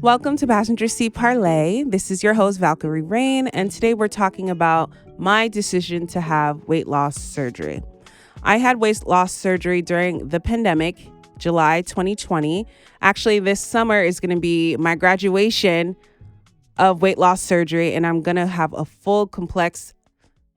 Welcome to Passenger Seat Parlay. This is your host, Valkyrie Rain, and today we're talking about my decision to have weight loss surgery. I had weight loss surgery during the pandemic, July 2020. Actually, this summer is going to be my graduation of weight loss surgery, and I'm going to have a full, complex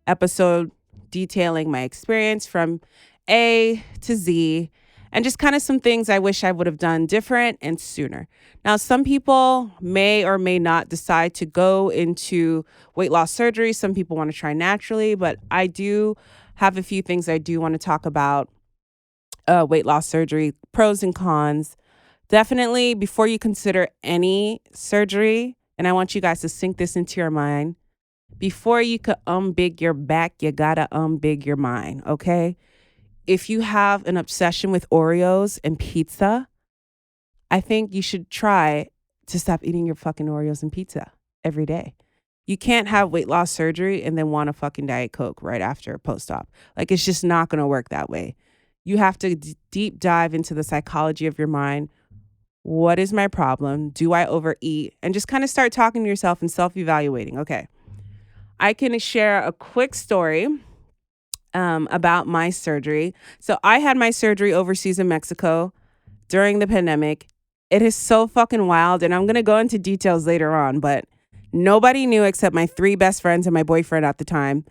episode detailing my experience from A to Z and just kind of some things I wish I would have done different and sooner. Now, some people may or may not decide to go into weight loss surgery. Some people want to try naturally, but I do have a few things I do want to talk about weight loss surgery, pros and cons. Definitely, before you consider any surgery, and I want you guys to sink this into your mind, before you could unbig your back, you gotta unbig your mind, okay? If you have an obsession with Oreos and pizza, I think you should try to stop eating your fucking Oreos and pizza every day. You can't have weight loss surgery and then want a fucking Diet Coke right after post op. Like, it's just not gonna work that way. You have to deep dive into the psychology of your mind. What is my problem? Do I overeat? And just kind of start talking to yourself and self evaluating. Okay. I can share a quick story about my surgery. So I had my surgery overseas in Mexico during the pandemic. It is so fucking wild, and I'm gonna go into details later on, but nobody knew except my three best friends and my boyfriend at the time.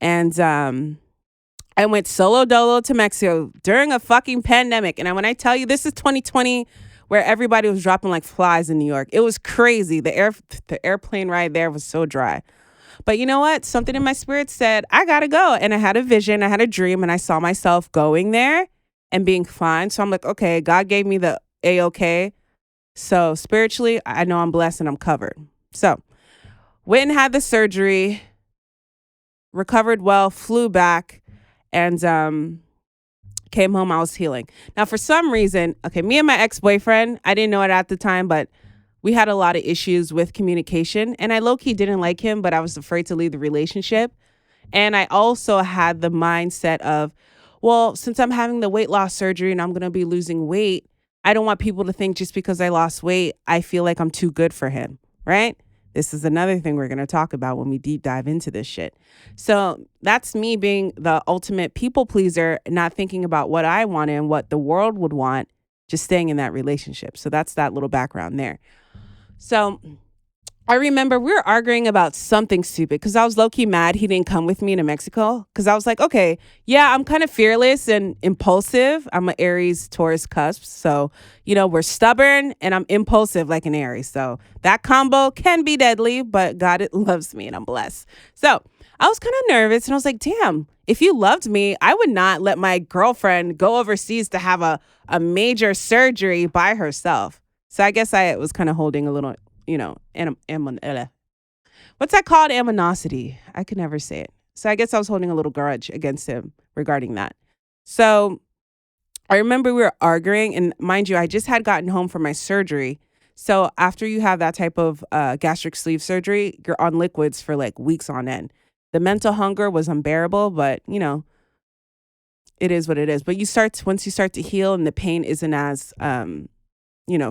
And I went solo dolo to Mexico during a fucking pandemic. And when I tell you this is 2020, where everybody was dropping like flies in New York, it was crazy. The airplane ride there was so dry. But you know what? Something in my spirit said, I gotta go. And I had a vision, I had a dream, and I saw myself going there and being fine. So I'm like, okay, God gave me the A-OK. So spiritually, I know I'm blessed and I'm covered. So went and had the surgery, recovered well, flew back, and came home. I was healing. Now, for some reason, okay, me and my ex-boyfriend, I didn't know it at the time, but we had a lot of issues with communication, and I low-key didn't like him, but I was afraid to leave the relationship. And I also had the mindset of, well, since I'm having the weight loss surgery and I'm going to be losing weight, I don't want people to think just because I lost weight, I feel like I'm too good for him, right? This is another thing we're going to talk about when we deep dive into this shit. So that's me being the ultimate people pleaser, not thinking about what I wanted and what the world would want, just staying in that relationship. So that's that little background there. So I remember we were arguing about something stupid because I was low key mad he didn't come with me to Mexico. Because I was like, okay, yeah, I'm kind of fearless and impulsive. I'm an Aries Taurus cusp. So, we're stubborn and I'm impulsive like an Aries. So that combo can be deadly, but God it loves me and I'm blessed. So I was kind of nervous and I was like, damn, if you loved me, I would not let my girlfriend go overseas to have a major surgery by herself. So I guess I was kind of holding a little, what's that called? Aminosity. I could never say it. So I guess I was holding a little grudge against him regarding that. So I remember we were arguing, and mind you, I just had gotten home from my surgery. So after you have that type of gastric sleeve surgery, you're on liquids for like weeks on end. The mental hunger was unbearable, but it is what it is. But once you start to heal and the pain isn't as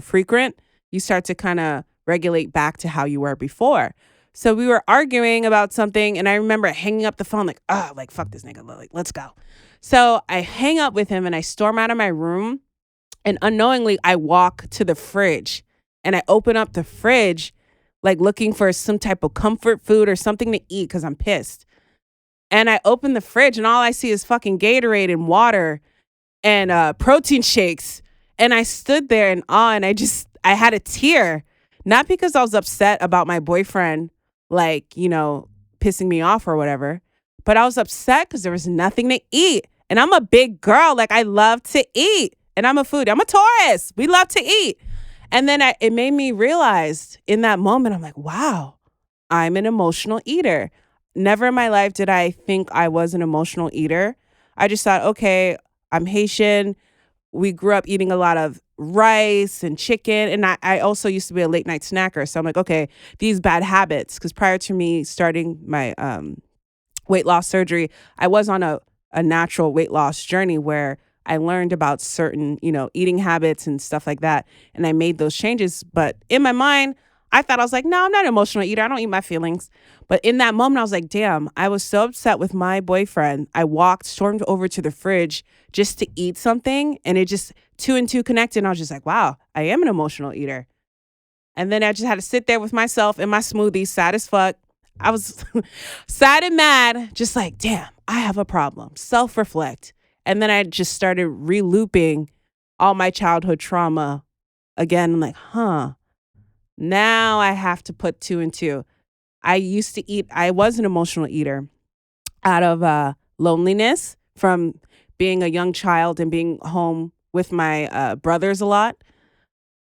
frequent, you start to kind of regulate back to how you were before. So we were arguing about something, and I remember hanging up the phone like fuck this nigga, like, let's go. So I hang up with him and I storm out of my room, and unknowingly I walk to the fridge and I open up the fridge like looking for some type of comfort food or something to eat because I'm pissed. And I open the fridge and all I see is fucking Gatorade and water and protein shakes. And I stood there in awe, and I had a tear, not because I was upset about my boyfriend, pissing me off or whatever, but I was upset because there was nothing to eat. And I'm a big girl. Like, I love to eat, and I'm a Taurus. We love to eat. And then it made me realize in that moment, I'm like, wow, I'm an emotional eater. Never in my life did I think I was an emotional eater. I just thought, okay, I'm Haitian. We grew up eating a lot of rice and chicken. And I also used to be a late night snacker. So I'm like, okay, these bad habits. Because prior to me starting my weight loss surgery, I was on a natural weight loss journey where I learned about certain, eating habits and stuff like that. And I made those changes. But in my mind, I thought I was like, no, I'm not an emotional eater. I don't eat my feelings. But in that moment, I was like, damn, I was so upset with my boyfriend. I stormed over to the fridge just to eat something. And it just, two and two connected. And I was just like, wow, I am an emotional eater. And then I just had to sit there with myself in my smoothie, sad as fuck. I was sad and mad, just like, damn, I have a problem. Self-reflect. And then I just started re-looping all my childhood trauma again. I'm like, now I have to put two and two. I was an emotional eater out of loneliness from being a young child and being home with my brothers a lot.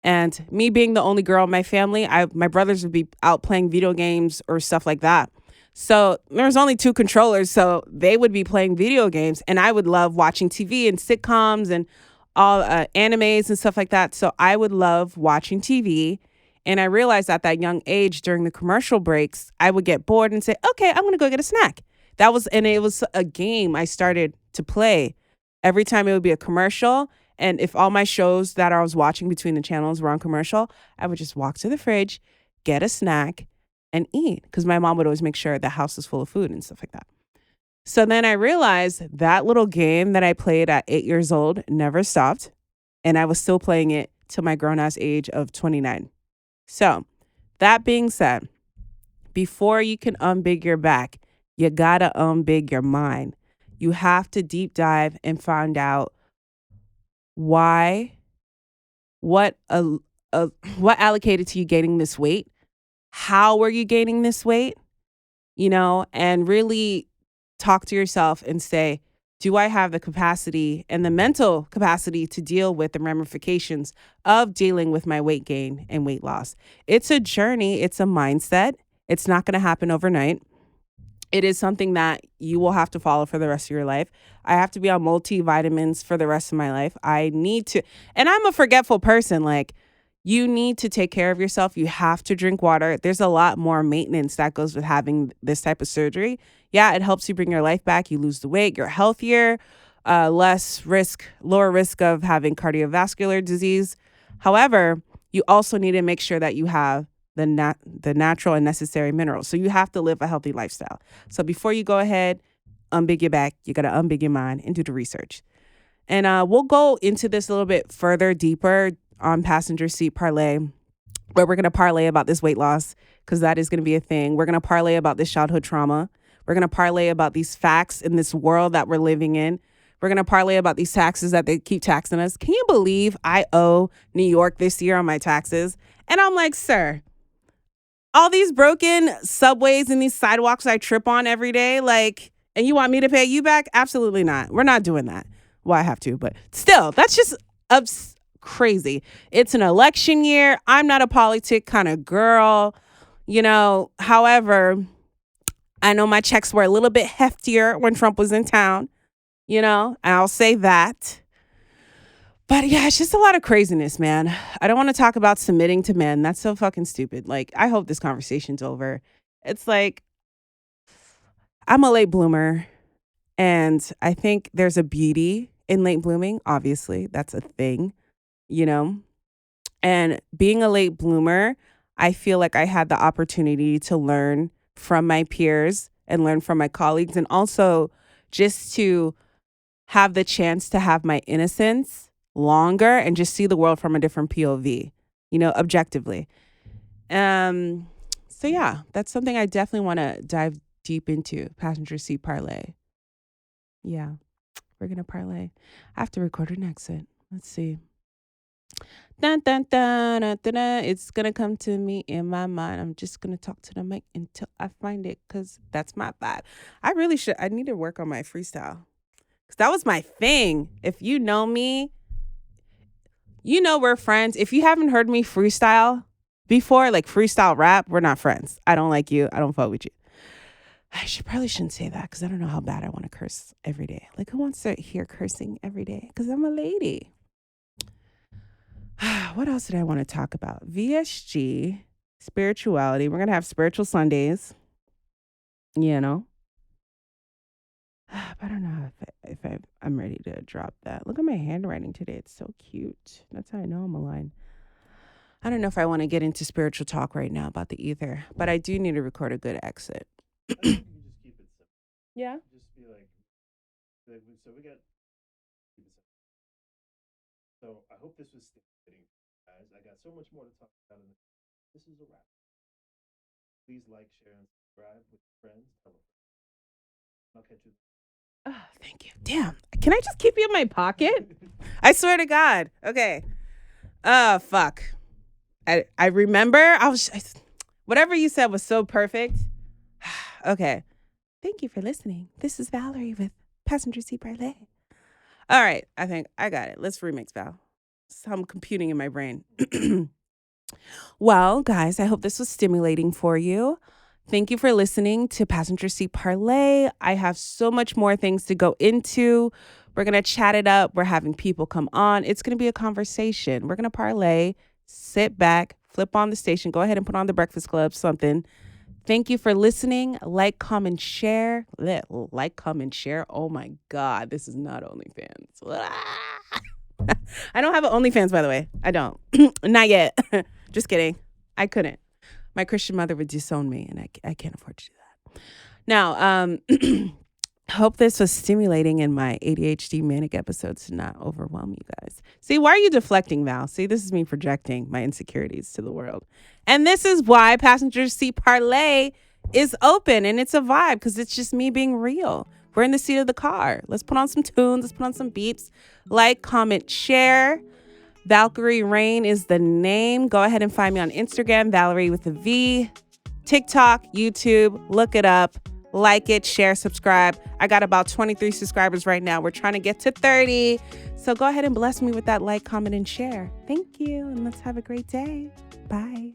And me being the only girl in my family, my brothers would be out playing video games or stuff like that. So there was only two controllers, so they would be playing video games, and I would love watching TV and sitcoms and all animes and stuff like that. So I would love watching TV, and I realized at that young age during the commercial breaks, I would get bored and say, "Okay, I'm gonna go get a snack." And it was a game I started to play. Every time it would be a commercial. And if all my shows that I was watching between the channels were on commercial, I would just walk to the fridge, get a snack, and eat. Because my mom would always make sure the house was full of food and stuff like that. So then I realized that little game that I played at 8 years old never stopped. And I was still playing it till my grown-ass age of 29. So that being said, before you can unbig your back, you gotta unbig your mind. You have to deep dive and find out why, what what allocated to you gaining this weight, how were you gaining this weight, and really talk to yourself and say, do I have the capacity and the mental capacity to deal with the ramifications of dealing with my weight gain and weight loss? It's a journey. It's a mindset. It's not going to happen overnight. It is something that you will have to follow for the rest of your life. I have to be on multivitamins for the rest of my life. I need to, and I'm a forgetful person. Like, you need to take care of yourself. You have to drink water. There's a lot more maintenance that goes with having this type of surgery. Yeah, it helps you bring your life back. You lose the weight. You're healthier, lower risk of having cardiovascular disease. However, you also need to make sure that you have the natural and necessary minerals. So you have to live a healthy lifestyle. So before you go ahead, unbig your back, you got to unbig your mind and do the research. And we'll go into this a little bit further, deeper on Passenger Seat Parlay, where we're going to parlay about this weight loss, because that is going to be a thing. We're going to parlay about this childhood trauma. We're going to parlay about these facts in this world that we're living in. We're going to parlay about these taxes that they keep taxing us. Can you believe I owe New York this year on my taxes? And I'm like, sir, all these broken subways and these sidewalks I trip on every day, and you want me to pay you back? Absolutely not. We're not doing that. Well, I have to, but still, that's just crazy. It's an election year. I'm not a politic kind of girl, However, I know my checks were a little bit heftier when Trump was in town, I'll say that. But yeah, it's just a lot of craziness, man. I don't want to talk about submitting to men. That's so fucking stupid. I hope this conversation's over. It's like, I'm a late bloomer, and I think there's a beauty in late blooming. Obviously, that's a thing, And being a late bloomer, I feel like I had the opportunity to learn from my peers and learn from my colleagues, and also just to have the chance to have my innocence longer and just see the world from a different POV, objectively. So yeah, that's something I definitely want to dive deep into. Passenger Seat Parlay. Yeah, we're going to parlay. I have to record an exit. Let's see. Dun, dun, dun, dun, dun, dun. It's going to come to me in my mind. I'm just going to talk to the mic until I find it, because that's my vibe. I need to work on my freestyle, because that was my thing. If you know me, we're friends. If you haven't heard me freestyle before, like freestyle rap, we're not friends. I don't like you. I don't fuck with you. Probably shouldn't say that, because I don't know how bad I want to curse every day. Like, who wants to hear cursing every day? Because I'm a lady. What else did I want to talk about? VSG, spirituality. We're going to have spiritual Sundays, I don't know I'm ready to drop that. Look at my handwriting today. It's so cute. That's how I know I'm aligned. I don't know if I want to get into spiritual talk right now about the ether, but I do need to record a good exit. I think you can just keep it simple. Yeah. Just be like, so we got. Keep it simple. So I hope this was stimulating, guys. I got so much more to talk about. This is a wrap. Please like, share, and subscribe with your friends. Tell a friend. I'll catch you. Oh, thank you. Damn. Can I just keep you in my pocket? I swear to God. Okay. Oh, fuck. I remember. Whatever you said was so perfect. Okay. Thank you for listening. This is Valerie with Passenger Seat Parlay. All right. I think I got it. Let's remix, Val. I'm computing in my brain. Well, guys, I hope this was stimulating for you. Thank you for listening to Passenger Seat Parlay. I have so much more things to go into. We're going to chat it up. We're having people come on. It's going to be a conversation. We're going to parlay, sit back, flip on the station, go ahead and put on the Breakfast Club, something. Thank you for listening. Like, comment, share. Like, comment, share. Oh my God, this is not OnlyFans. I don't have an OnlyFans, by the way. I don't. Not yet. Just kidding. I couldn't. My Christian mother would disown me, and I can't afford to do that. Now, hope this was stimulating in my ADHD manic episodes to not overwhelm you guys. See, why are you deflecting, Val? See, this is me projecting my insecurities to the world. And this is why Passenger Seat Parlay is open, and it's a vibe, because it's just me being real. We're in the seat of the car. Let's put on some tunes. Let's put on some beeps. Like, comment, share. Valkyrie Rain is the name. Go ahead and find me on Instagram, Valerie with a V, TikTok, YouTube. Look it up. Like it, share, subscribe. I got about 23 subscribers right now. We're trying to get to 30. So go ahead and bless me with that like, comment, and share. Thank you. And let's have a great day. Bye.